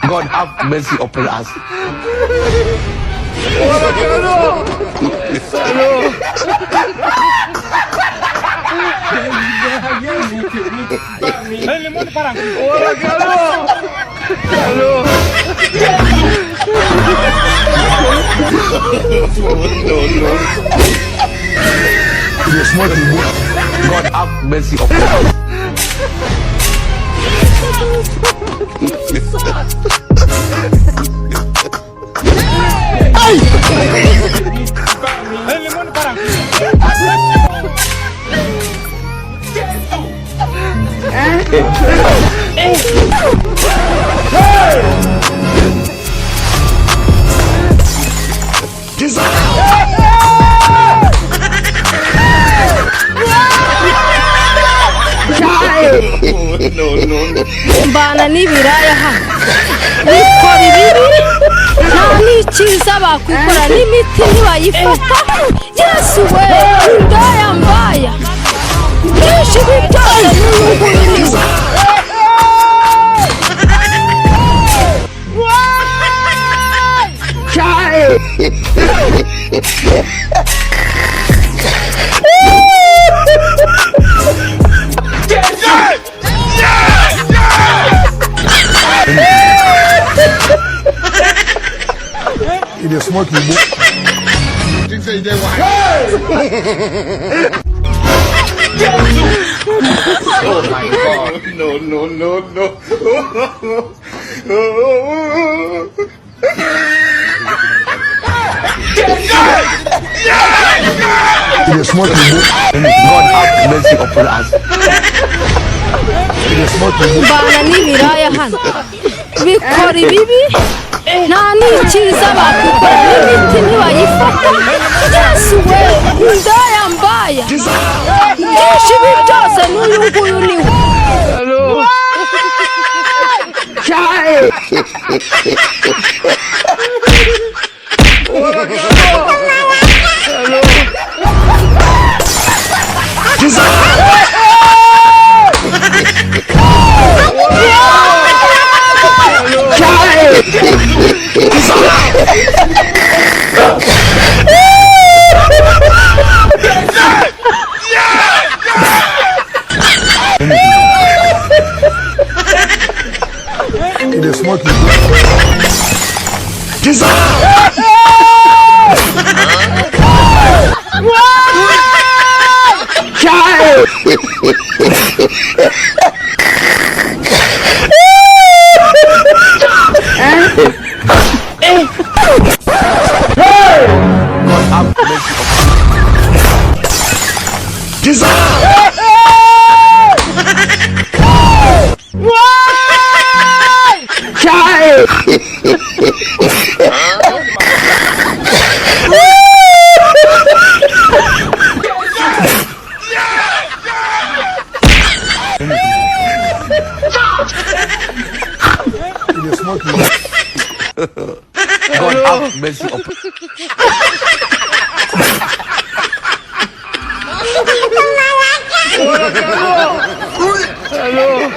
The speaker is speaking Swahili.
God have mercy upon us. God have mercy upon us. Mbana n'ibiraya hano bikora ibibi nta n'icyiza bakukora n'imiti ntibayifata. Yesu we indaya mbaya byinshi bitose n'uruhuririza. It is smoking. Oh my God. No. It is smoking. God have mercy upon us. It is smoking. Mbana n'ibiraya hano bikora ibibi nta n'icyiza bakukora n'imiti ntibayifata. Yesu we indaya mbaya byinshi bitose n'uyu nguyu ni we. It is smoking. God have mercy upon us. Hello.